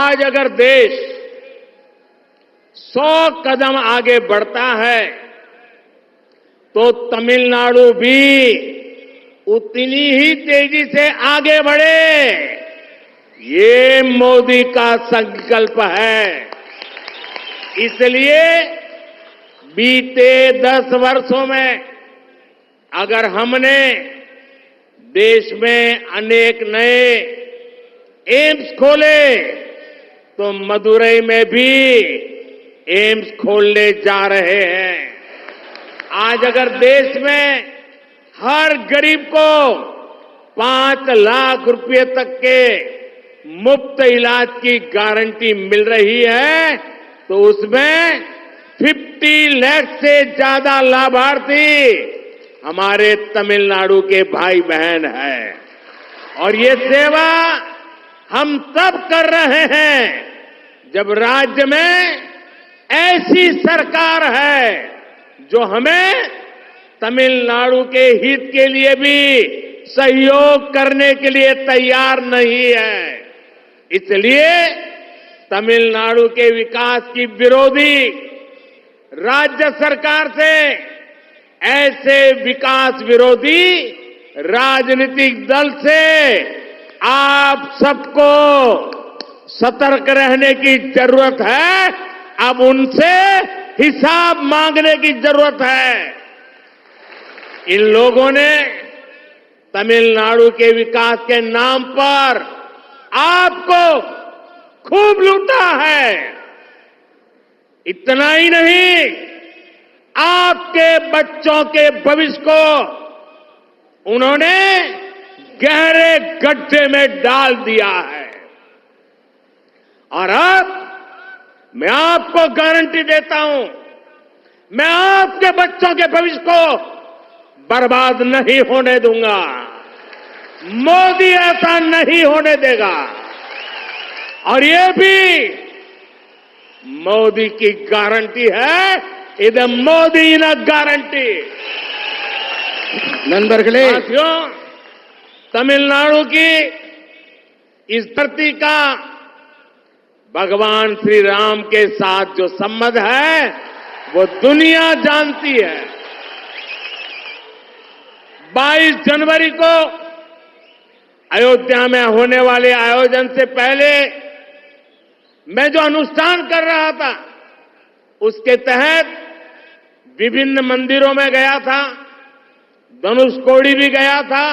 आज अगर देश 100 कदम आगे बढ़ता है तो तमिलनाडु भी उतनी ही तेजी से आगे बढ़े, ये मोदी का संकल्प है। इसलिए बीते 10 वर्षों में अगर हमने देश में अनेक नए एम्स खोले तो मदुरई में भी एम्स खोलने जा रहे हैं। आज अगर देश में हर गरीब को 5 लाख रुपए तक के मुफ्त इलाज की गारंटी मिल रही है तो उसमें 50 लाख से ज्यादा लाभार्थी हमारे तमिलनाडु के भाई बहन हैं। और ये सेवा हम तब कर रहे हैं जब राज्य में ऐसी सरकार है जो हमें तमिलनाडु के हित के लिए भी सहयोग करने के लिए तैयार नहीं है। इसलिए तमिलनाडु के विकास की विरोधी राज्य सरकार से ऐसे विकास विरोधी राजनीतिक दल से आप सबको सतर्क रहने की जरूरत है। अब उनसे हिसाब मांगने की जरूरत है। इन लोगों ने तमिलनाडु के विकास के नाम पर आपको खूब लूटा है। इतना ही नहीं, आपके बच्चों के भविष्य को उन्होंने गहरे गड्ढे में डाल दिया है। और अब मैं आपको गारंटी देता हूं, मैं आपके बच्चों के भविष्य को बर्बाद नहीं होने दूंगा। मोदी ऐसा नहीं होने देगा। और ये भी मोदी की गारंटी है। इधर मोदी न गारंटी। साथियों, तमिलनाडु की इस धरती का भगवान श्री राम के साथ जो संबंध है वो दुनिया जानती है। 22 जनवरी को अयोध्या में होने वाले आयोजन से पहले मैं जो अनुष्ठान कर रहा था उसके तहत विभिन्न मंदिरों में गया था, धनुषकोडी भी गया था।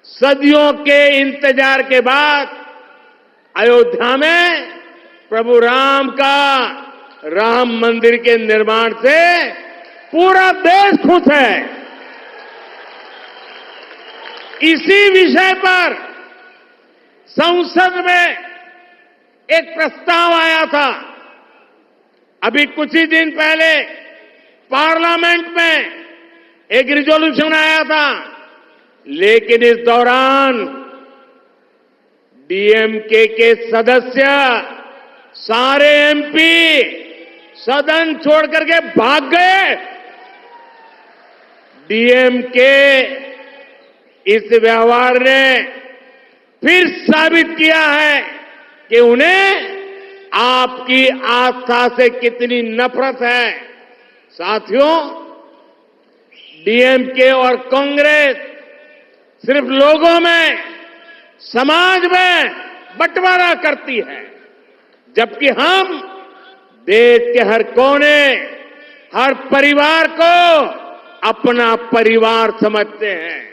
सदियों के इंतजार के बाद अयोध्या में प्रभु राम का राम मंदिर के निर्माण से पूरा देश खुश है। इसी विषय पर संसद में एक प्रस्ताव आया था। अभी कुछ ही दिन पहले पार्लियामेंट में एक रिजोल्यूशन आया था, लेकिन इस दौरान डीएमके के सदस्य सारे एमपी सदन छोड़ करके भाग गए। डीएमके इस व्यवहार ने फिर साबित किया है कि उन्हें आपकी आस्था से कितनी नफरत है। साथियों, डीएमके और कांग्रेस सिर्फ लोगों में, समाज में बंटवारा करती है, जबकि हम देश के हर कोने, हर परिवार को अपना परिवार समझते हैं।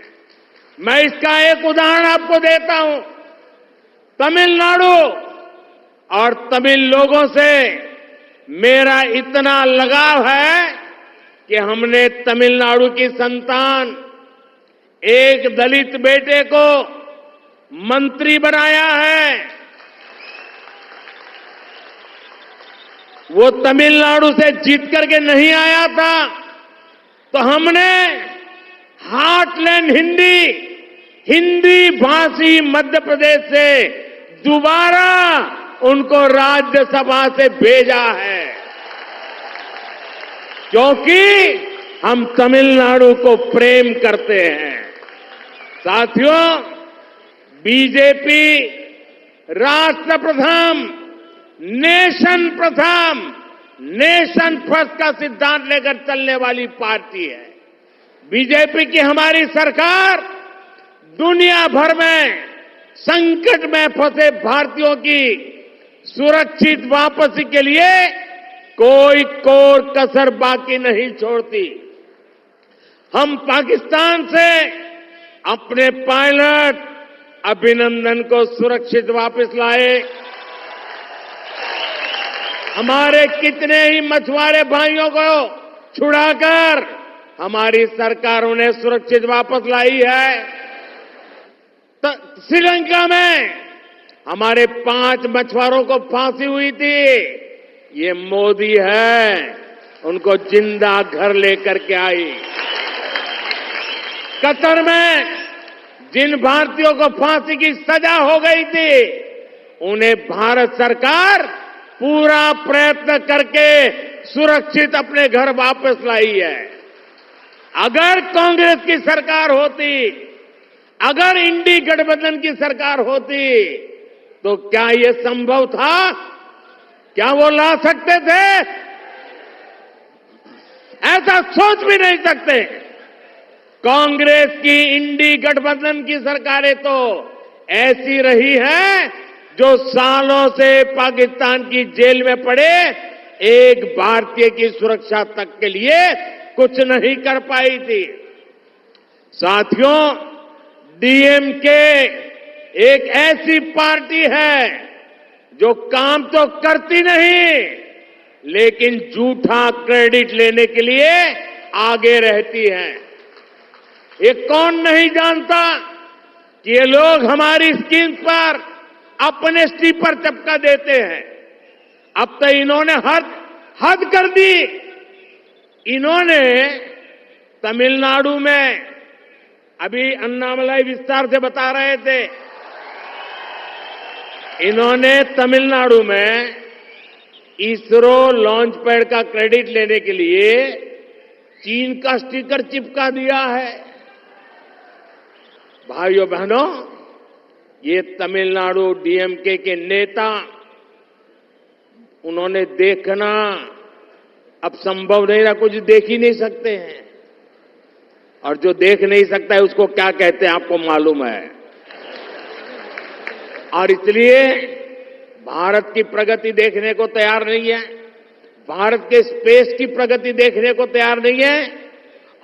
मैं इसका एक उदाहरण आपको देता हूं। तमिलनाडु और तमिल लोगों से मेरा इतना लगाव है कि हमने तमिलनाडु की संतान एक दलित बेटे को मंत्री बनाया है। वो तमिलनाडु से जीत करके नहीं आया था, तो हमने हार्टलैंड हिंदी भाषी मध्य प्रदेश से दोबारा उनको राज्यसभा से भेजा है, क्योंकि हम तमिलनाडु को प्रेम करते हैं। साथियों, बीजेपी राष्ट्र प्रथम, नेशन फर्स्ट का सिद्धांत लेकर चलने वाली पार्टी है। बीजेपी की हमारी सरकार दुनिया भर में संकट में फंसे भारतीयों की सुरक्षित वापसी के लिए कोई कोर कसर बाकी नहीं छोड़ती। हम पाकिस्तान से अपने पायलट अभिनंदन को सुरक्षित वापस लाए। हमारे कितने ही मछुआरे भाइयों को छुड़ाकर हमारी सरकारों ने सुरक्षित वापस लाई है। तो श्रीलंका में हमारे 5 मछुआरों को फांसी हुई थी। ये मोदी है, उनको जिंदा घर लेकर के आई। कतर में जिन भारतीयों को फांसी की सजा हो गई थी, उन्हें भारत सरकार पूरा प्रयत्न करके सुरक्षित अपने घर वापस लाई है। अगर कांग्रेस की सरकार होती, अगर इंडी गठबंधन की सरकार होती, तो क्या ये संभव था? क्या वो ला सकते थे? ऐसा सोच भी नहीं सकते। कांग्रेस की इंडी गठबंधन की सरकारें तो ऐसी रही हैं जो सालों से पाकिस्तान की जेल में पड़े एक भारतीय की सुरक्षा तक के लिए कुछ नहीं कर पाई थी। साथियों, डीएमके एक ऐसी पार्टी है जो काम तो करती नहीं, लेकिन झूठा क्रेडिट लेने के लिए आगे रहती है। ये कौन नहीं जानता कि ये लोग हमारी स्कीम पर अपने स्टीपर चपका देते हैं। अब तो इन्होंने हद कर दी। इन्होंने तमिलनाडु में, अभी अन्नामलाई विस्तार से बता रहे थे, इन्होंने तमिलनाडु में इसरो लॉन्च पैड का क्रेडिट लेने के लिए चीन का स्टिकर चिपका दिया है। भाइयों बहनों, ये तमिलनाडु डीएमके के नेता, उन्होंने देखना अब संभव नहीं रहा, कुछ देख ही नहीं सकते हैं। और जो देख नहीं सकता है उसको क्या कहते हैं आपको मालूम है। और इसलिए भारत की प्रगति देखने को तैयार नहीं है, भारत के स्पेस की प्रगति देखने को तैयार नहीं है।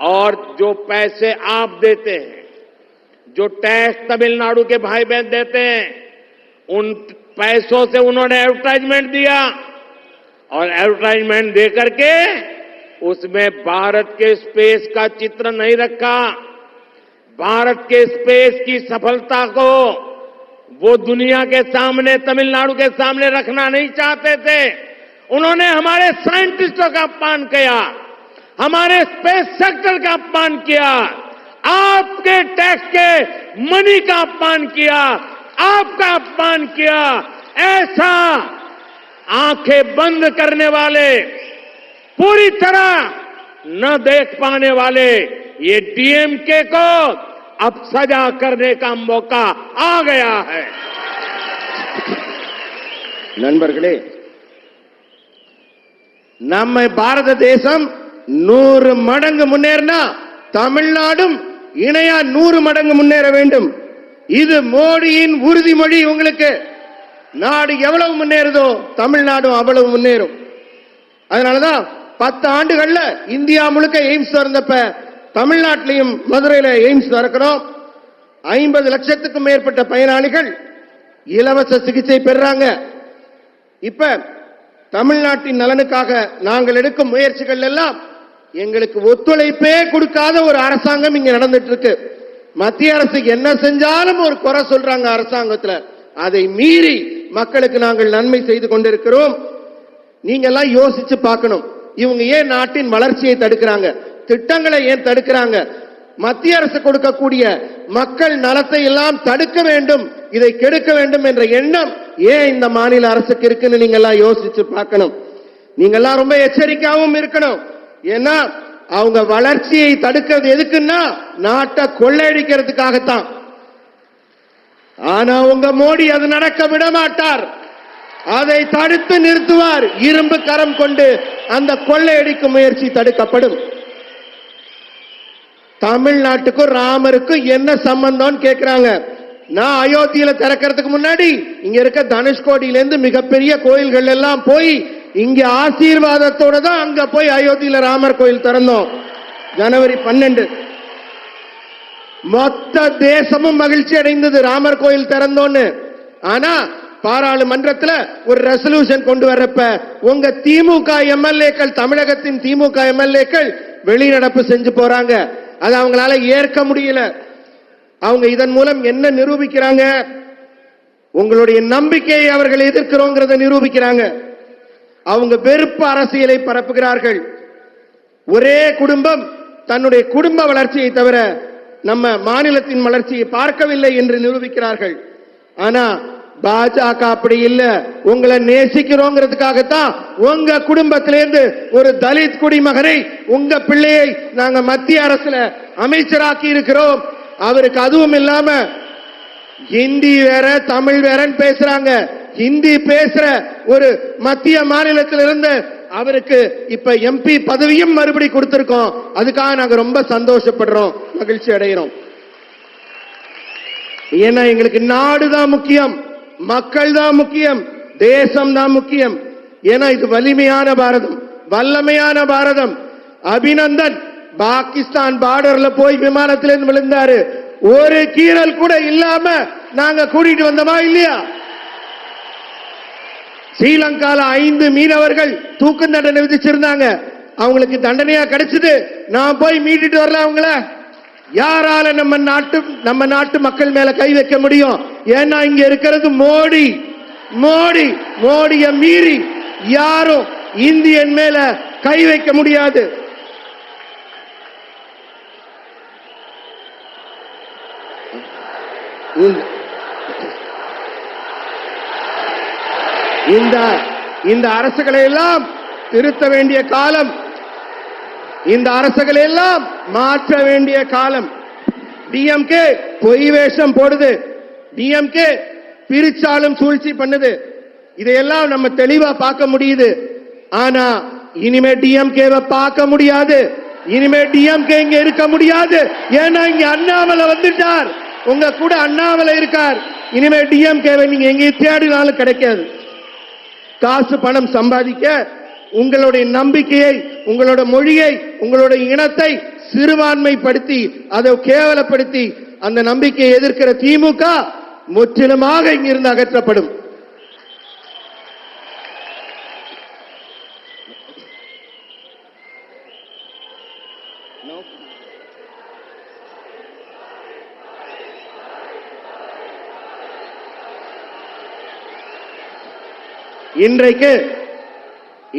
और जो पैसे आप देते हैं, जो टैक्स तमिलनाडु के भाई बहन देते हैं, उन पैसों से उन्होंने एडवर्टाइजमेंट दिया और एडवर्टाइजमेंट देकर के उसमें भारत के स्पेस का चित्र नहीं रखा। भारत के स्पेस की सफलता को वो दुनिया के सामने, तमिलनाडु के सामने रखना नहीं चाहते थे। उन्होंने हमारे साइंटिस्टों का अपमान किया, हमारे स्पेस सेक्टर का अपमान किया, आपके टैक्स के मनी का अपमान किया, आपका अपमान किया। ऐसा आंखें बंद करने वाले, पूरी तरह न देख पाने वाले ये डीएमके को अब सजा करने का मौका आ गया है। நண்பர்களே, நம்ம பாரத தேசம் 100 மடங்கு முன்னேறினா தமிழ்நாடும் இணையா 100 மடங்கு முன்னேற வேண்டும். இது மோடியின் உறுதிமொழி. உங்களுக்கு நாடு எவ்வளவு முன்னேறுதோ தமிழ்நாடும் அவ்வளவு முன்னேறும். அதனாலதான் 10 ஆண்டுகள்ல இந்தியா முழுக்க எய்ம்ஸ் திறந்தப்ப தமிழ்நாட்டிலையும் மதுரையில எய்ம்ஸ் திறக்கிறோம். 50 லட்சத்துக்கும் மேற்பட்ட பயனாளிகள் இலவச சிகிச்சை பெறாங்க. இப்ப தமிழ்நாட்டின் நலனுக்காக நாங்கள் எடுக்கும் முயற்சிகள் எல்லாம் எங்களுக்கு ஒத்துழைப்பே கொடுக்காத ஒரு அரசாங்கம் இங்க நடந்துட்டு இருக்கு. மத்திய அரசு என்ன செஞ்சாலும் ஒரு குறை சொல்றாங்க அரசாங்கத்துல. அதை மீறி மக்களுக்கு நாங்கள் நன்மை செய்து கொண்டிருக்கிறோம். நீங்க எல்லாம் யோசிச்சு பார்க்கணும். இவங்க ஏன் நாட்டின் வளர்ச்சியை தடுக்கிறாங்க? திட்டங்களை ஏன் தடுக்கிறாங்க? மத்திய அரசு கொடுக்கக்கூடிய மக்கள் நலத்தை எல்லாம் தடுக்க வேண்டும், இதை கெடுக்க வேண்டும் என்ற எண்ணம் ஏன் இந்த மாநில அரசுக்கு இருக்குன்னு நீங்க எல்லாம் யோசிச்சு பார்க்கணும். நீங்க எல்லாம் ரொம்ப எச்சரிக்கையாகவும் இருக்கணும். ஏன்னா அவங்க வளர்ச்சியை தடுக்கிறது எதுக்குன்னா நாட்டை கொள்ளையடிக்கிறதுக்காகத்தான். ஆனா உங்க மோடி அது நடக்க விட மாட்டார். அதை தடுத்து நிறுத்துவார். இரும்பு கரம் கொண்டு அந்த கொள்ளையடிக்கும் முயற்சி தடுக்கப்படும். தமிழ்நாட்டுக்கும் ராமருக்கும் என்ன சம்பந்தம் கேட்கிறாங்க. நான் அயோத்தியில திறக்கிறதுக்கு முன்னாடி இங்க இருக்க தனுஷ்கோடியில இருந்து மிகப்பெரிய கோயில்கள் எல்லாம் போய் இங்க ஆசீர்வாதத்தோட தான் அங்க போய் அயோத்தியில ராமர் கோயில் திறந்தோம். ஜனவரி 12 மொத்த தேசமும் மகிழ்ச்சி அடைந்தது ராமர் கோயில் திறந்தோன்னு. ஆனா பாராளுமன்றத்தில் ஒரு ரெசல்யூஷன் கொண்டு வரப்ப உங்க திமுக எம்எல்ஏக்கள், தமிழகத்தின் திமுக எம்எல்ஏக்கள் வெளிநடப்பு செஞ்சு போறாங்க. அது அவங்களால ஏற்க முடியல. அவங்க இதன் மூலம் என்ன நிரூபிக்கிறாங்க? உங்களுடைய நம்பிக்கையை அவர்கள் எதிர்க்கிறோங்கிறத நிரூபிக்கிறாங்க. அவங்க வெறுப்பு அரசியலை பரப்புகிறார்கள். ஒரே குடும்பம் தன்னுடைய குடும்ப வளர்ச்சியை தவிர நம்ம மாநிலத்தின் வளர்ச்சியை பார்க்கவில்லை என்று நிரூபிக்கிறார்கள். ஆனா பாஜக அப்படி இல்ல. உங்களை நேசிக்கிறோங்கிறதுக்காகத்தான் உங்க குடும்பத்திலிருந்து ஒரு தலித் குடிமகனை, உங்க பிள்ளையை நாங்க மத்திய அரசுல அமைச்சராக்கி இருக்கிறோம். அவருக்கு அதுவும் இல்லாம ஹிந்தி வேற தமிழ் வேறன்னு பேசுறாங்க. ஹிந்தி பேசுற ஒரு மத்திய மாநிலத்திலிருந்து அவருக்கு இப்ப எம்பி பதவியும் மறுபடி கொடுத்திருக்கோம். அதுக்காக நாங்க ரொம்ப சந்தோஷப்படுறோம், மகிழ்ச்சி அடைகிறோம். ஏன்னா எங்களுக்கு நாடுதான் முக்கியம், மக்கள் தான் முக்கியம், தேசம் தான் முக்கியம். ஏன்னா இது வலிமையான பாரதம், வல்லமையான பாரதம். அபிநந்தன் பாகிஸ்தான் பார்டர்ல போய் விமானத்திலிருந்து விழுந்தாரு. ஒரு கீறல் கூட இல்லாம நாங்க கூட்டிட்டு வந்தோமா இல்லையா? ஸ்ரீலங்கால 5 மீனவர்கள் தூக்கு தண்டனை விதிச்சிருந்தாங்க. அவங்களுக்கு தண்டனையா கிடைச்சது. நான் போய் மீட்டுட்டு வரல அவங்கள. யாரால நம்ம நாட்டு மக்கள் மேல கை வைக்க முடியும்? ஏன்னா இங்க இருக்கிறது மோடி. மோடிய மீறி யாரும் இந்தியன் மேல கை வைக்க முடியாது. இந்த அரசுகளை எல்லாம் திருத்த வேண்டிய காலம், இந்த அரசுகளை எல்லாம் மாற்ற வேண்டிய காலம். டிஎம்கே பொய் வேஷம் போடுது, டிஎம்கே பிரிச்சாலும் சூழ்ச்சி பண்ணுது. இதையெல்லாம் நம்ம தெளிவா பார்க்க முடியுது. ஆனா இனிமே டிஎம்கேவை பார்க்க முடியாது. இனிமே டிஎம்கே இங்க இருக்க முடியாது. ஏன்னா இங்க அண்ணாமலை வந்துட்டார். உங்க கூட அண்ணாமலை இருக்கார். இனிமே டிஎம்கேவை நீங்க எங்க தேடினாலும் கிடைக்காது. காசு பணம் சம்பாதிக்க உங்களுடைய நம்பிக்கையை, உங்களோட மொழியை, உங்களுடைய இனத்தை சிறுபான்மைப்படுத்தி அதை கேவலப்படுத்தி அந்த நம்பிக்கையை எதிர்க்கிற திமுக முற்றிலுமாக இங்கிருந்து அகற்றப்படும்.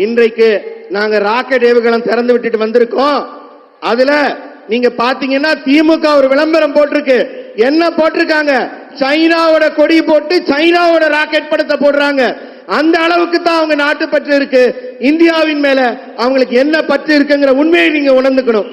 இன்றைக்கு நாங்க ராக்கெட் ஏவுகணை திறந்து விட்டுட்டு வந்திருக்கோம். அதுல நீங்க பாத்தீங்கன்னா திமுக ஒரு விளம்பரம் போட்டிருக்கு. என்ன போட்டிருக்காங்க? சைனாவோட கொடி போட்டு சைனாவோட ராக்கெட் படத்தை போடுறாங்க. அந்த அளவுக்கு தான் அவங்க நாட்டு பற்று இருக்கு. இந்தியாவின் மேல அவங்களுக்கு என்ன பற்று இருக்குங்கிற உண்மையை நீங்க உணர்ந்துக்கணும்.